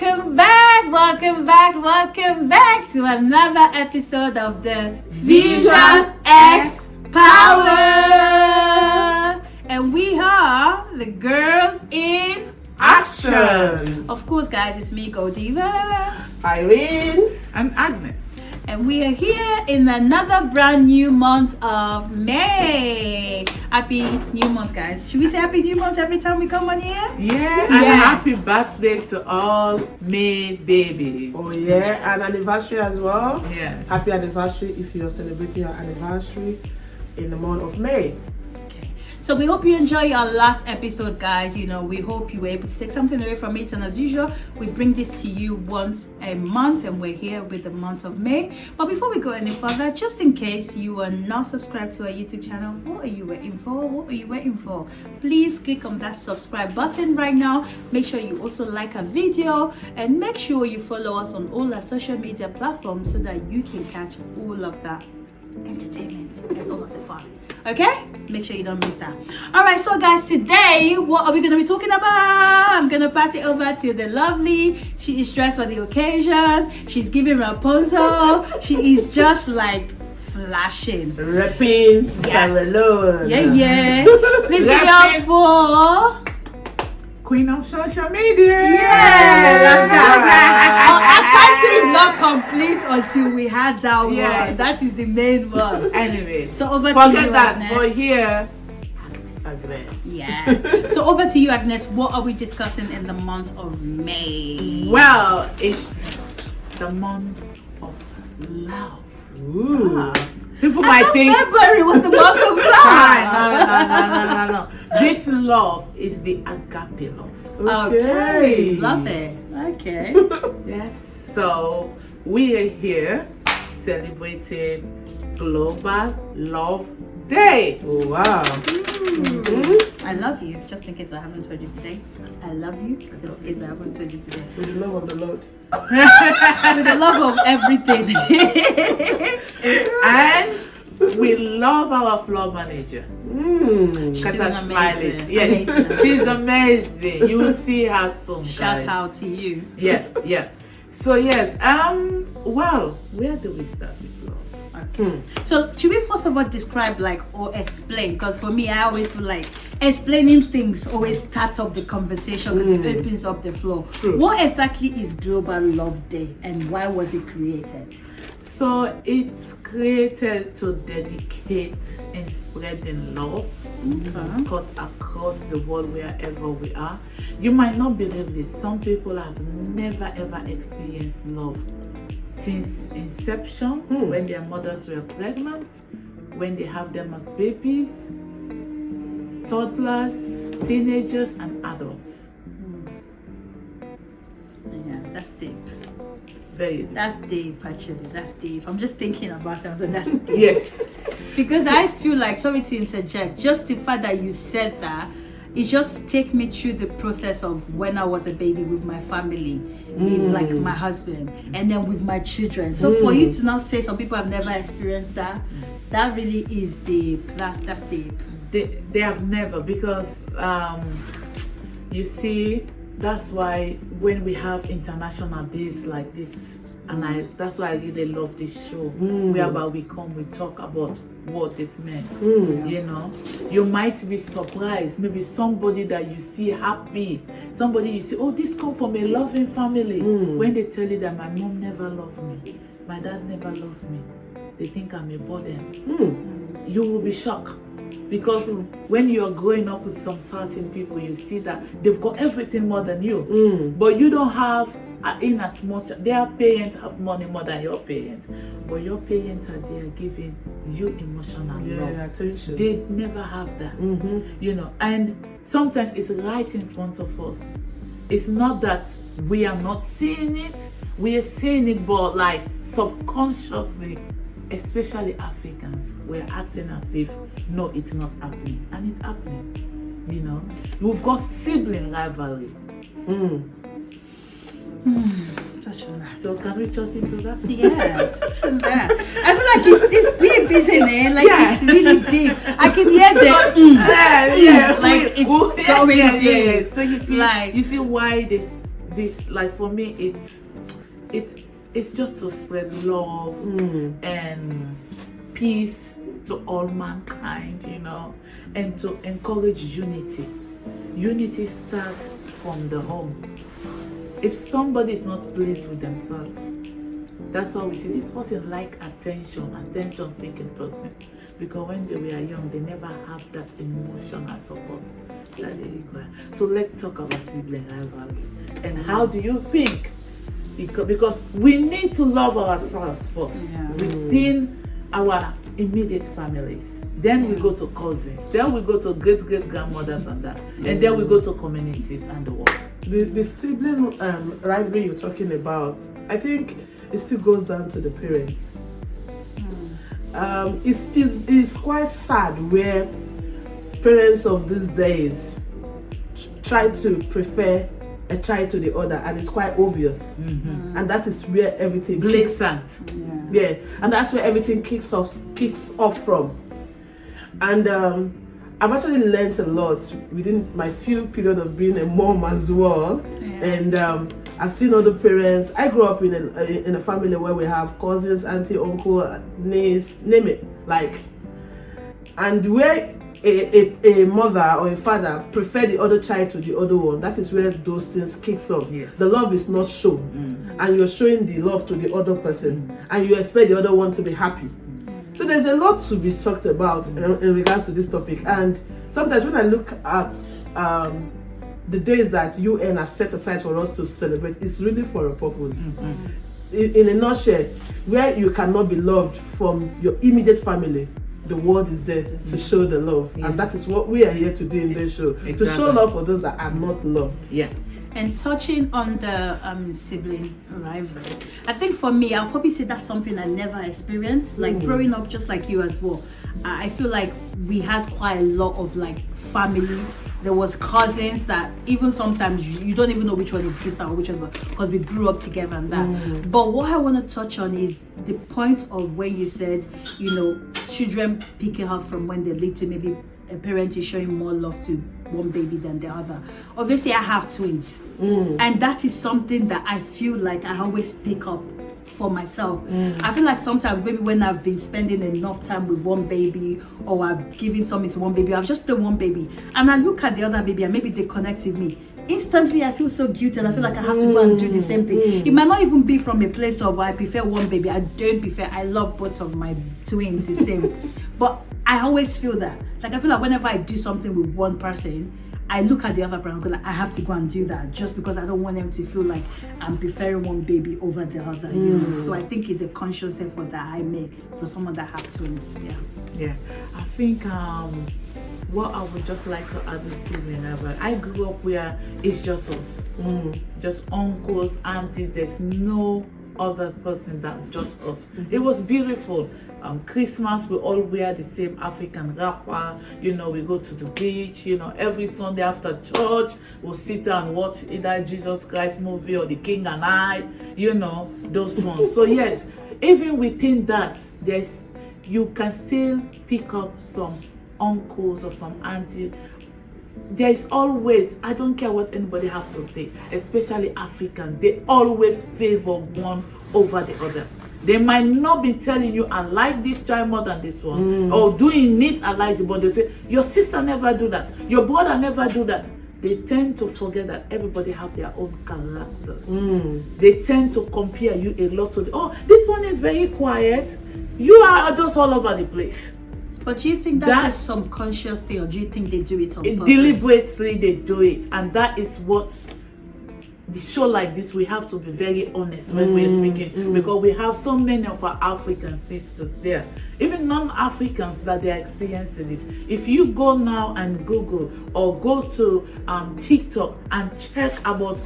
welcome back to another episode of the FusionXpower. And we are the girls in action. Of course, guys, it's me, Godiva, Irene, and Agnes. And we are here in another brand new month of May. Happy new month, guys. Should we say happy new month every time we come on here? Yeah, and happy birthday to all May babies. Oh yeah, and anniversary as well. Yes. Happy anniversary if you're celebrating your anniversary in the month of May. So we hope you enjoy our last episode, guys. You know, we hope you were able to take something away from it. And as usual, we bring this to you once a month, and we're here with the month of May. But before we go any further, just in case you are not subscribed to our YouTube channel, what are you waiting for? What are you waiting for? Please click on that subscribe button right now. Make sure you also like our video, and make sure you follow us on all our social media platforms so that you can catch all of that entertainment and all of the fun. Okay, make sure you don't miss that. All right, so guys, today what are we going to be talking about? I'm going to pass it over to the lovely. She is dressed for the occasion. She's giving Rapunzel. She is just like flashing, rapping, Sarah Lone. Yeah. Please give it up for Queen of social media. Our title is not complete until we had that one. That is the main one. Anyway, so over to forget you, that. Agnes. For here, Agnes. Yeah. So over to you, Agnes. What are we discussing in the month of May? Well, it's the month of love. Ooh. People might think February was the month of love. No. This love is the agape love. Okay. Love it. Okay. Yes. So we are here celebrating Global Love Day. Oh, wow. I love you. Just in case I haven't told you today, I love you. Just in case I haven't told you today. With the love of the Lord. With the love of everything. And we love our floor manager. She's doing amazing. Smiling. Yes, she's amazing. You will see her soon. Shout guys. out to you. Yeah. So yes, well, where do we start with love? Okay. So should we first of all describe or explain? Because for me, I always feel like explaining things always starts up the conversation because it opens up the flow. True. What exactly is Global Love Day and why was it created? So it's created to dedicate in spreading love cut across the world wherever we are. You might not believe this. Some people have never ever experienced love since inception, when their mothers were pregnant, when they have them as babies, toddlers, teenagers, and adults. Yeah, that's deep. Very deep. That's deep, actually. That's deep. I'm just thinking about something. That's deep. Yes. Because I feel like, sorry to interject, just the fact that you said that, it just take me through the process of when I was a baby with my family, with my husband, and then with my children. So for you to now say some people have never experienced that, that really is deep. That's deep. They have never, because you see, that's why when we have international days like this, and that's why I really love this show, whereby we talk about what this meant. You know, you might be surprised, maybe somebody that you see happy, somebody you see, oh, this come from a loving family, when they tell you that my mom never loved me, my dad never loved me, they think I'm a burden. You will be shocked. Because when you're growing up with some certain people, you see that they've got everything more than you, but you don't have in as much. Their parents have money more than your parents, but your parents are there giving you emotional love. Attention. They never have that, you know. And sometimes it's right in front of us. It's not that we are not seeing it; we are seeing it, but like subconsciously. Especially Africans, we're acting as if no, it's not happening, and it's happening. You know, we've got sibling rivalry. Touch on that. So can we touch into that? Yeah, touch on that. I feel like it's deep, isn't it? Like it's really deep. I can hear the yeah. like it's going deep. So you see, you see why this this, like for me, it's just to spread love and peace to all mankind, you know, and to encourage unity. Unity starts from the home. If somebody is not pleased with themselves, that's why we see this person like attention-seeking person. Because when they were young, they never have that emotional support that they require. So let's talk about sibling rivalry. And how do you think? Because we need to love ourselves first within our immediate families. Then we go to cousins. Then we go to great-great-grandmothers and that. And then we go to communities and the world. The sibling rivalry you're talking about, I think it still goes down to the parents. It's quite sad where parents of these days try to prefer a child to the other, and it's quite obvious. And that is where everything blatant. And that's where everything kicks off from. And I've actually learned a lot within my few period of being a mom as well. And I've seen other parents. I grew up in a family where we have cousins, auntie, uncle, niece, name it, like. And where a mother or a father prefer the other child to the other one, that is where those things kicks off. The love is not shown, and you're showing the love to the other person, and you expect the other one to be happy. So there's a lot to be talked about in regards to this topic. And sometimes when I look at the days that UN have set aside for us to celebrate, it's really for a purpose. In a nutshell, where you cannot be loved from your immediate family, the world is there to show the love. And that is what we are here to do in this show. To show love for those that are not loved. And touching on the sibling rivalry, I think for me, I'll probably say that's something I never experienced. Like growing up, just like you as well, I feel like we had quite a lot of like family. There was cousins that even sometimes you don't even know which one is sister or which one, because we grew up together and that. But what I want to touch on is the point of where you said, you know, children picking up from when they're little, maybe a parent is showing more love to one baby than the other. Obviously, I have twins, and that is something that I feel like I always pick up for myself. I feel like sometimes maybe when I've been spending enough time with one baby, or I've given something to one baby, I've just played one baby, and I look at the other baby and maybe they connect with me. Instantly, I feel so guilty, and I feel like I have to go and do the same thing. It might not even be from a place of I prefer one baby. I don't prefer. I love both of my twins the same, but I always feel that. Like I feel like whenever I do something with one person, I look at the other person and go like, I have to go and do that, just because I don't want them to feel like I'm preferring one baby over the other. You know? So I think it's a conscious effort that I make for someone that have twins. I think what I would just like to add this evening about, I grew up where it's just us, just uncles, aunties. There's no other person than just us. It was beautiful. Christmas, we all wear the same African wrapper. You know, we go to the beach. You know, every Sunday after church, we'll sit and watch either Jesus Christ movie or The King and I. You know, those ones. So yes, even within that, you can still pick up some uncles or some auntie. There is always, I don't care what anybody have to say, especially African, they always favor one over the other. They might not be telling you, I like this child more than this one, or doing it, I like it, but they say, your sister never do that, your brother never do that. They tend to forget that everybody have their own characters. They tend to compare you a lot to this one is very quiet, you are just all over the place. But do you think that's a subconscious thing, or do you think they do it on purpose? Deliberately they do it, and that is what the show like this, we have to be very honest when we're speaking, because we have so many of our African sisters there, even non-Africans, that they are experiencing it. If you go now and Google or go to TikTok and check about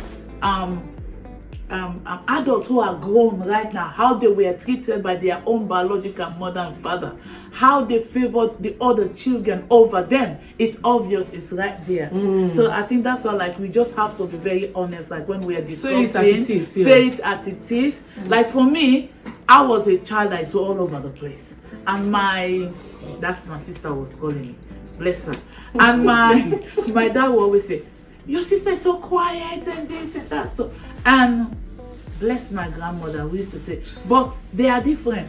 adults who are grown right now, how they were treated by their own biological mother and father, how they favored the other children over them, it's obvious, it's right there. So I think that's why, like, we just have to be very honest, like when we are discussing, say it as it is. Like for me, I was a child that is all over the place, and that's my sister was calling me, bless her, and my dad will always say, your sister is so quiet and this and that. So, and bless my grandmother, we used to say, but they are different.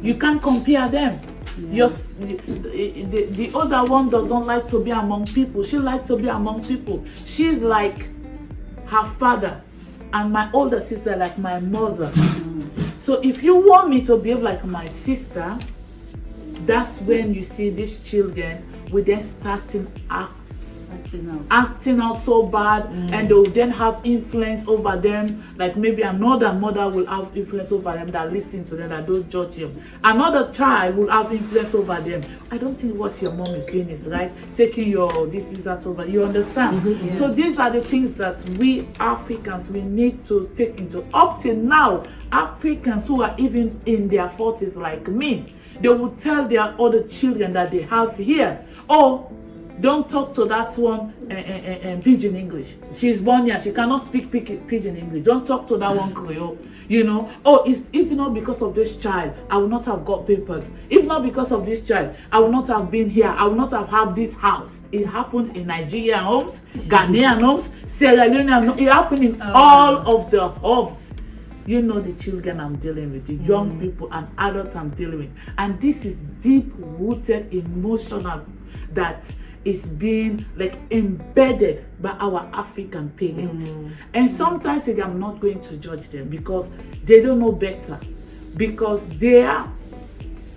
You can't compare them. The older one doesn't like to be among people. She likes to be among people. She's like her father, and my older sister like my mother. So if you want me to behave like my sister, that's when you see these children with them acting out so bad, and they'll then have influence over them. Like maybe another mother will have influence over them that listen to them, that don't judge them. Another child will have influence over them. I don't think what your mom is doing is right, taking your this is that over. You understand? So these are the things that we Africans, we need to take into. Up till now, Africans who are even in their 40s like me, they will tell their other children that they have here, oh, don't talk to that one pidgin English. She's born here, she cannot speak pidgin English. Don't talk to that one Creole. You know, oh, it's if not because of this child, I will not have got papers. If not because of this child, I will not have been here. I will not have had this house. It happened in Nigerian homes, Ghanaian homes, Sierra Leonean. It happened in all of the homes. You know the children I'm dealing with, the young people and adults I'm dealing with. And this is deep-rooted emotional that is being like embedded by our African parents. And sometimes I'm not going to judge them because they don't know better. Because their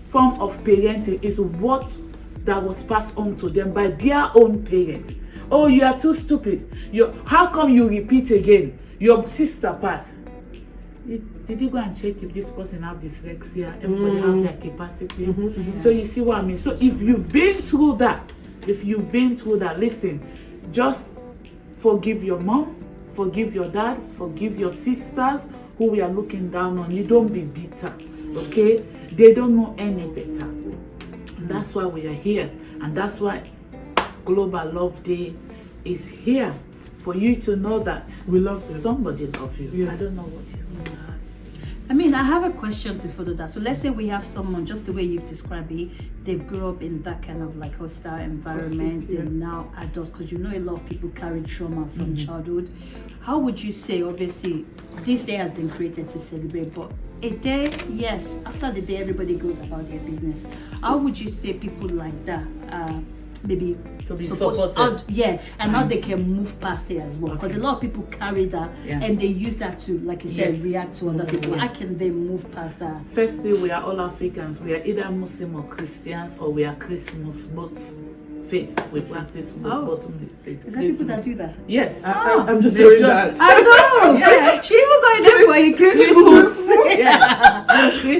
form of parenting is what that was passed on to them by their own parents. Oh, you are too stupid. How come you repeat again? Your sister passed. Did you go and check if this person have dyslexia? Everybody have their capacity. So you see what I mean? So if you've been through that, listen, just forgive your mom, forgive your dad, forgive your sisters who we are looking down on. You don't be bitter, okay? They don't know any better. And that's why we are here. And that's why Global Love Day is here, for you to know that we love somebody loves you. Yes. I don't know what you mean. I mean, I have a question to follow that. So let's say we have someone, just the way you've described it, they've grew up in that kind of like hostile environment. They're now adults, because you know a lot of people carry trauma from childhood. How would you say, obviously, this day has been created to celebrate, but a day, yes, after the day, everybody goes about their business. How would you say people like that maybe to be supported? And how they can move past it as well, because a lot of people carry that and they use that to, like you said, react to other people. How can they move past that? Firstly, we are all Africans. We are either Muslim or Christians, or we are Christmas, both faith. We practice both faith. Is that people that do that? Yes. I'm just hearing that. I know. She even going there for a Christmas.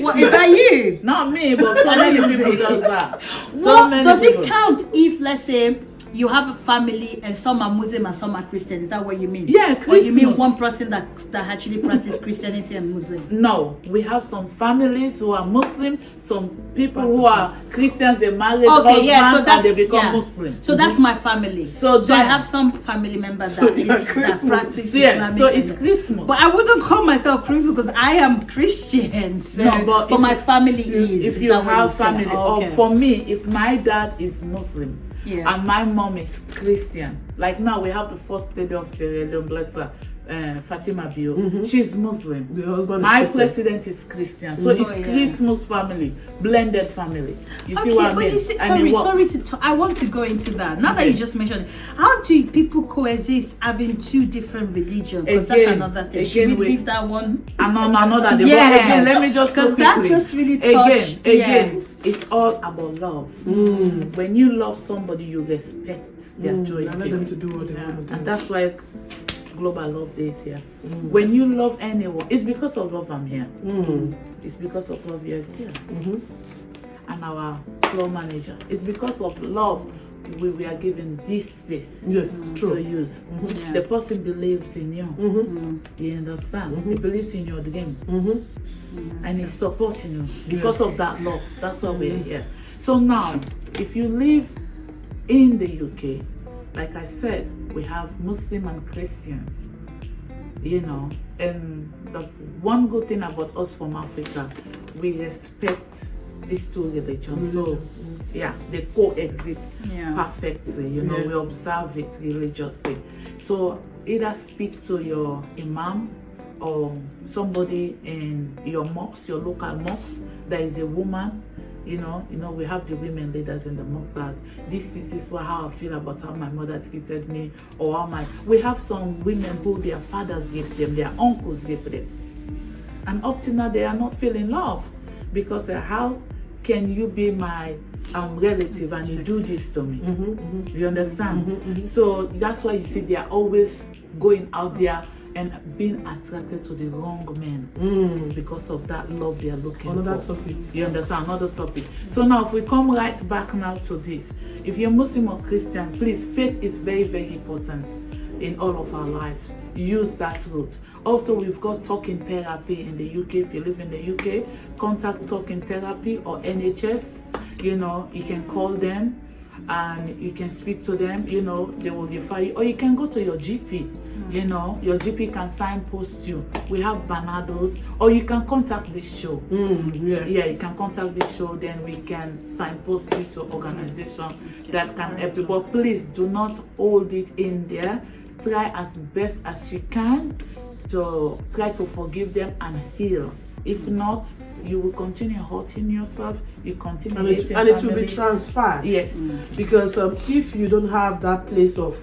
What, is that you? Not me, but so many people do that. Well, does it count if, let's say, you have a family and some are Muslim and some are Christian? Is that what you mean? Yeah, Christmas. Or you mean one person that actually practices Christianity and Muslim? No, we have some families who are Muslim, some people who are Christians, they marry husbands and they become Muslim. So that's my family. So I have some family members that practice Islamic. So it's Christmas. But I wouldn't call myself Christian because I am Christian. So, no, but my family is. If you have family, or for me, if my dad is Muslim, and my mom is Christian. Like now, we have the first lady of Sierra Leone, bless her, Fatima Bio. She's Muslim. The husband my is president is Christian. So it's Christmas family, blended family. You see what I mean? I want to go into that. Now that you just mentioned, how do people coexist having two different religions? Because that's another thing. Should we leave that one? Another day. Again, let me just because that just really touched. Again. It's all about love. When you love somebody, you respect their choices. Allow them to do what they want to do. And that's why Global Love Day is here. When you love anyone, it's because of love I'm here. It's because of love you're here. And our floor manager, it's because of love we are given this space to use. The person believes in you. You understand? He believes in your dream. And he's supporting you because of that love. That's why we're here. So now, if you live in the UK, like I said, we have Muslim and Christians, you know, and the one good thing about us from Africa, we respect these two religions. So yeah, they coexist perfectly. You know, we observe it religiously. So either speak to your imam or somebody in your mosque, your local mosque. There is a woman. You know, we have the women leaders in the mosque that this is how I feel about how my mother treated me, or how we have some women who their fathers gave them, their uncles gave them, and up to now they are not feeling love because how can you be my relative and you do this to me? You understand? So that's why you see they are always going out there and being attracted to the wrong men because of that love they are looking for. Another topic. You understand? Another topic. So now if we come right back now to this, if you're Muslim or Christian, please, faith is very, very important in all of our lives. Use that route. Also, we've got talking therapy in the UK. If you live in the UK, contact talking therapy or NHS. You know, you can call them and you can speak to them. You know, they will refer you, or you can go to your GP. You know, your GP can signpost you. We have Banados, or you can contact this show. Yeah, you can contact this show, then we can signpost you to organization that can help you. But please do not hold it in there. Try as best as you can to try to forgive them and heal. If not, you will continue hurting yourself. You continue and it will be transferred. Yes, because if you don't have that place of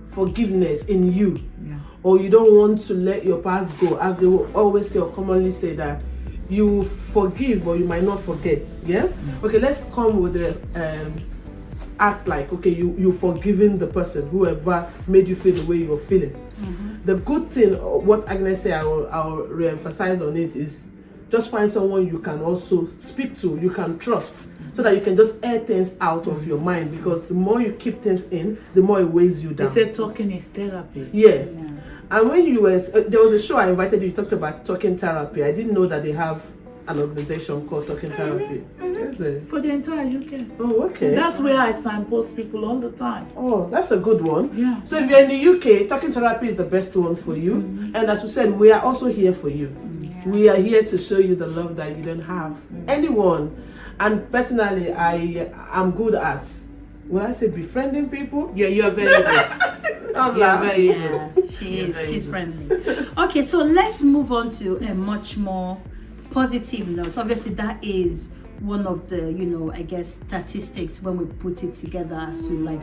forgiveness in you, or you don't want to let your past go, as they will always say or commonly say that you forgive but you might not forget. Okay, let's come with the act like, okay, you forgiving the person whoever made you feel the way you were feeling. The good thing, what Agnes say, I'll re-emphasize on it, is just find someone you can also speak to, you can trust, so that you can just air things out of your mind, because the more you keep things in, the more it weighs you down. They say talking is therapy. Yeah. And when you were, there was a show I invited you talked about talking therapy. I didn't know that they have an organization called Talking Therapy. Is it? For the entire UK. Oh, okay. That's where I signpost people all the time. Oh, that's a good one. Yeah. So if you're in the UK, Talking Therapy is the best one for you. And as we said, we are also here for you. We are here to show you the love that you don't have. Anyone. And personally, I'm good at, when I say befriending people. Yeah, you're very good. She's friendly. Okay, so let's move on to a much more positive note. Obviously, that is one of the, I guess, statistics when we put it together as to, like,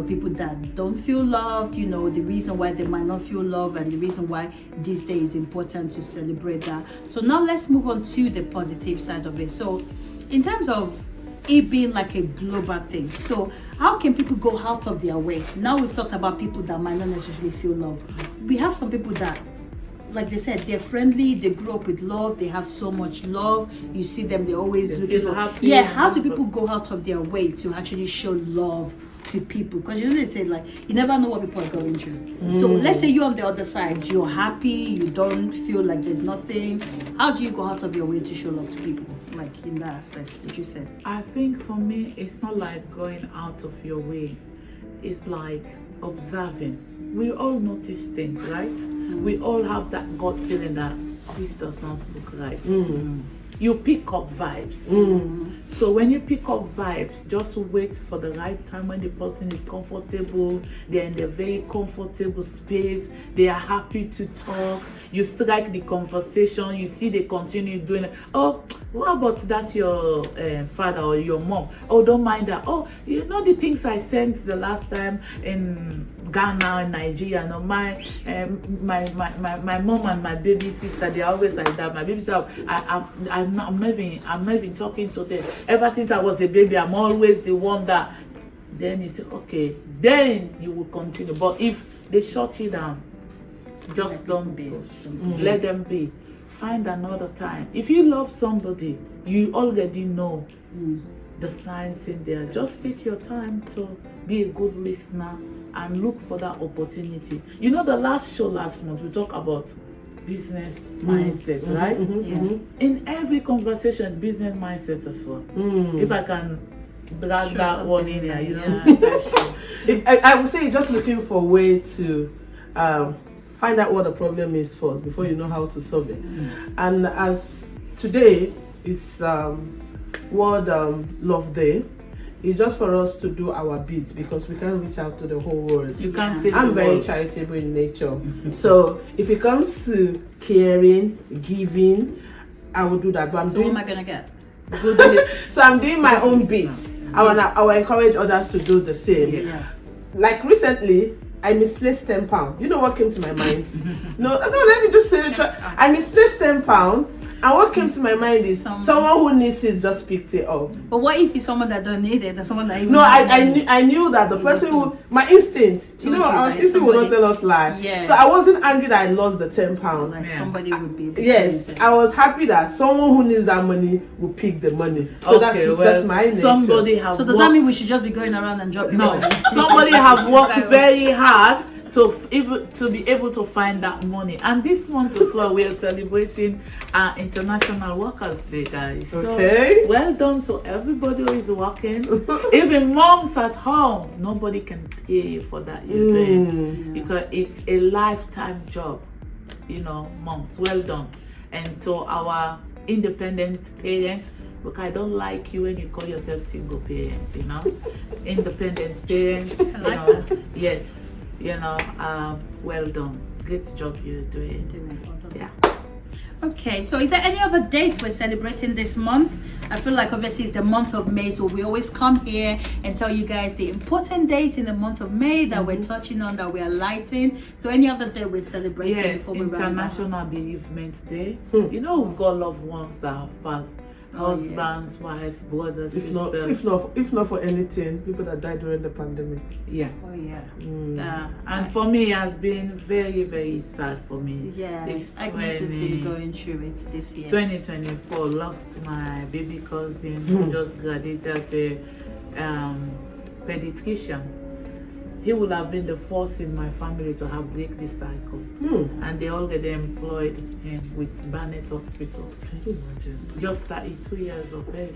people that don't feel loved, the reason why they might not feel loved, and the reason why this day is important to celebrate that. So now let's move on to the positive side of it. So in terms of it being like a global thing, so how can people go out of their way? Now we've talked about people that might not necessarily feel love. We have some people that, like they said, they're friendly, they grew up with love, they have so much love. You see them, they're always looking for happy. Yeah, how do people go out of their way to actually show love to people? Because they say, like, you never know what people are going through. So let's say you're on the other side, you're happy, you don't feel like there's nothing. How do you go out of your way to show love to people, like in that aspect that you said? I think for me, it's not like going out of your way. It's like observing. We all notice things, right? We all have that gut feeling that this does not look right. You pick up vibes. So when you pick up vibes, just wait for the right time when the person is comfortable, they're in a very comfortable space, they are happy to talk, you strike the conversation, you see they continue doing it. Oh, what about that your father or your mom? Oh, don't mind that. Oh, you know the things I sent the last time in Ghana and Nigeria. No, my mom and my baby sister, they're always like that. My baby sister, I'm not even talking to them. Ever since I was a baby, I'm always the one that. Then you say, okay, then you will continue. But if they shut you down, just don't be. Let them be. Find another time. If you love somebody, you already know the signs in there. Just take your time to be a good listener and look for that opportunity. You know, the last show last month, we talked about business mindset, right? In every conversation, business mindset as well. If I can drag that one in here, you know. I would say you're just looking for a way to find out what the problem is first before you know how to solve it. And as today is World Love Day. It's just for us to do our bit because we can't reach out to the whole world. You can't see. I'm very charitable in nature. So if it comes to caring, giving, I will do that. But what am I gonna get? So I'm doing my own bit. I will encourage others to do the same. Yeah. Like recently, I misplaced £10. You know what came to my mind? No, let me just say it. I misplaced £10. And what came to my mind is someone who needs it just picked it up. But what if it's someone that don't need it? Or someone that even I knew that the person who, my instinct, our instinct will not tell us lie. Yeah. So I wasn't angry that I lost the £10. Like somebody would be able to Yes, use it. I was happy that someone who needs that money will pick the money. So that's my nature. Somebody have So does that mean we should just be going around and dropping money? Somebody have worked very hard to be able to find that money. And this month as well, we are celebrating International Workers' Day, guys. Okay. So well done to everybody who is working. Even moms at home, nobody can pay you for that you're doing because it's a lifetime job. Moms, well done. And to our independent parents, look, I don't like you when you call yourself single parent, independent parents, yes. Well done. Great job you're doing. Yeah. Okay, so is there any other date we're celebrating this month? I feel like obviously it's the month of May, so we always come here and tell you guys the important dates in the month of May that we're touching on, that we are lighting. So any other day we're celebrating? Yes, before we International Bereavement Day. We've got loved ones that have passed. Husbands, wife, brothers, sisters. If not for anything, people that died during the pandemic. Yeah. Oh yeah. And for me, it has been very, very sad for me. Yeah. Agnes has been going through it this year. 2024, lost my baby cousin who just graduated as a pediatrician. He would have been the first in my family to have break the cycle. And they already employed him with Barnet Hospital. Can you imagine? Just 32 years of age.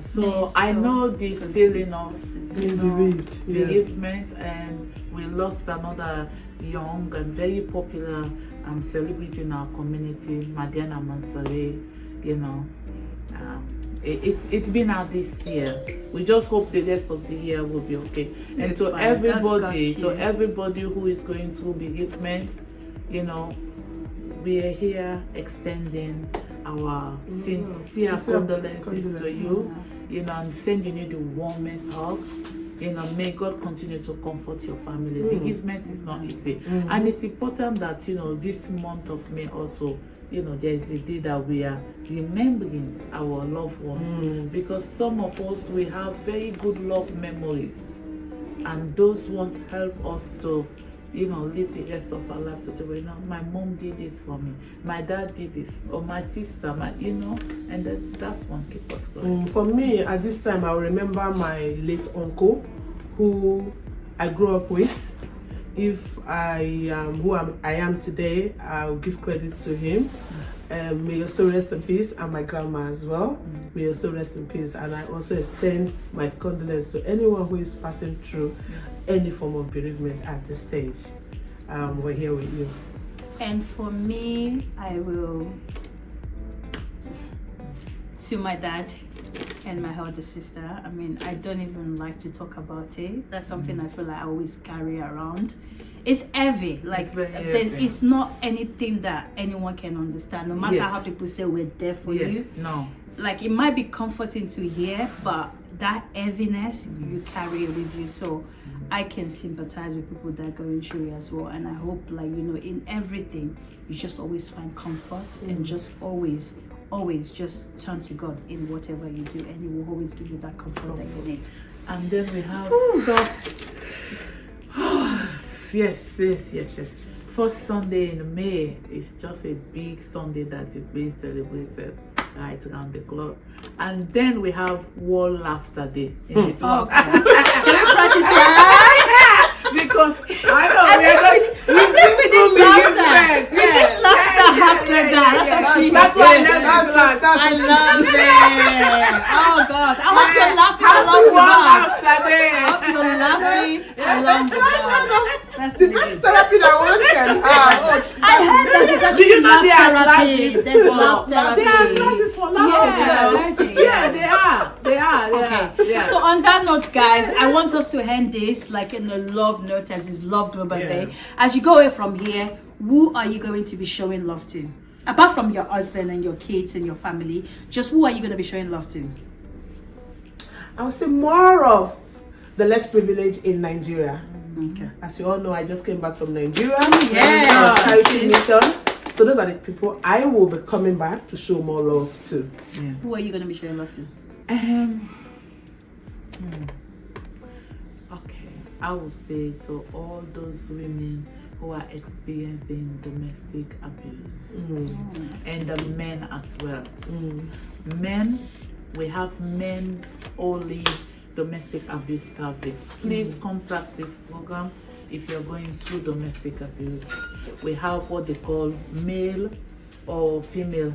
So I know the feeling of bereavement, and we lost another young and very popular celebrity in our community, Madiana Mansare. It's been out this year. We just hope the rest of the year will be okay. And to everybody who is going through bereavement, we are here extending our sincere condolences to you. And sending you the warmest hug. May God continue to comfort your family. Bereavement is not easy, and it's important that this month of May also. There is a day that we are remembering our loved ones, because some of us, we have very good love memories, and those ones help us to, live the rest of our life to say, well, my mom did this for me, my dad did this, or my sister, and that one keep us going. For me, at this time, I remember my late uncle, who I grew up with. If I am who I am today, I'll give credit to him. May you also rest in peace, and my grandma as well. May you also rest in peace. And I also extend my condolence to anyone who is passing through any form of bereavement at this stage. We're here with you. And for me, I will, to my dad and my elder sister. I mean, I don't even like to talk about it. That's something I feel like I always carry around. It's heavy. Like, it's not anything that anyone can understand. No matter how people say we're there for you. No. Like, it might be comforting to hear, but that heaviness you carry with you. So I can sympathize with people that are going through it as well. And I hope, like, in everything, you just always find comfort and just always just turn to God in whatever you do, and He will always give you that comfort that you need. And then we have yes. First Sunday in May is just a big Sunday that is being celebrated right around the clock. And then we have World Laughter Day in this month. Can we practice that? Because I know we did laughter. We did laughter after that. That's why I love it. Oh God, I hope you're laughing along with us. I hope you're laughing along with us. That's The really best good. therapy that one can have. I heard that it's Do actually you know love there are therapy. classes There's for- love therapy. There are classes for love. Yeah, I heard it, Yeah, they are. Okay. Yeah. So on that note, guys, I want us to end this like in a love note, as it's Love Global Day. As you go away from here, who are you going to be showing love to? Apart from your husband and your kids and your family, just who are you going to be showing love to? I would say more of the less privileged in Nigeria. Okay. As you all know, I just came back from Nigeria. Yeah. Charity mission. So those are the people I will be coming back to show more love to. Who are you going to be showing love to? Okay, I would say to all those women who are experiencing domestic abuse and the men as well. Men, we have men's only domestic abuse service. Please contact this program if you're going through domestic abuse. We have what they call male or female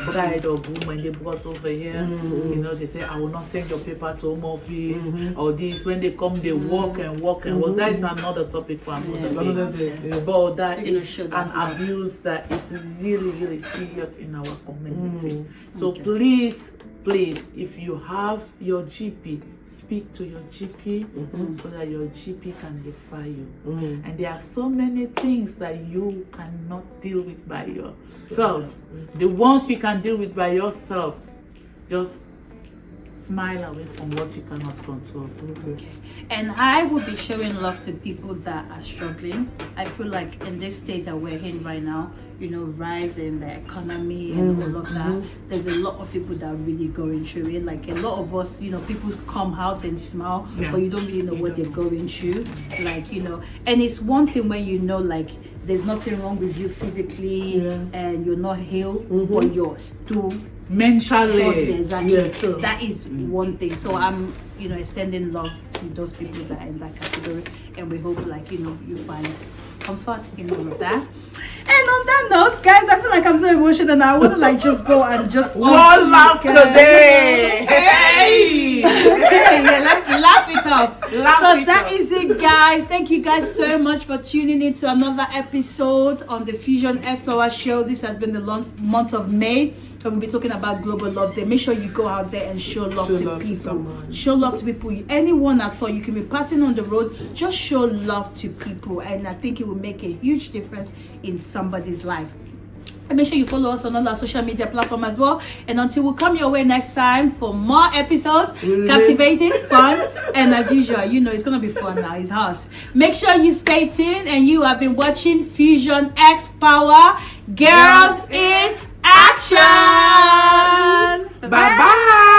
bride or groom when they brought over here. You know, they say, I will not send your paper to home office or this. When they come, they walk and walk and walk. That is another topic for another day. But that is an abuse that is really, really serious in our community. So please, if you have your GP, speak to your GP so that your GP can refer you. And there are so many things that you cannot deal with by yourself. The ones you can deal with by yourself, just smile away from what you cannot control. Okay. And I will be showing love to people that are struggling. I feel like in this state that we're in right now, you know, rise in the economy and all of that, there's a lot of people that are really going through it. Like a lot of us, you know, people come out and smile, but you don't really know what they're going through. Like, you know, and it's one thing when you know, like, there's nothing wrong with you physically and you're not healed, but you're still mentally. Exactly. That is one thing. So I'm, you know, extending love to those people that are in that category, and we hope, like, you know, you find comfort in all of that. And on that note, guys, I feel like I'm so emotional and I want to like just go and just one laugh today. Hey! Okay, yeah, let's laugh it up. That is it, guys. Thank you guys so much for tuning in to another episode on the FusionXpower show. This has been the month of May. So we'll be talking about Global Love Day. Make sure you go out there and show love to people. Show love to people. Anyone at all, you can be passing on the road, just show love to people. And I think it will make a huge difference in somebody's life. And make sure you follow us on all our social media platforms as well. And until we come your way next time for more episodes, captivating, fun, and as usual, you know it's going to be fun now. It's us. Make sure you stay tuned, and you have been watching FusionXpower Girls in Action. Bye-bye.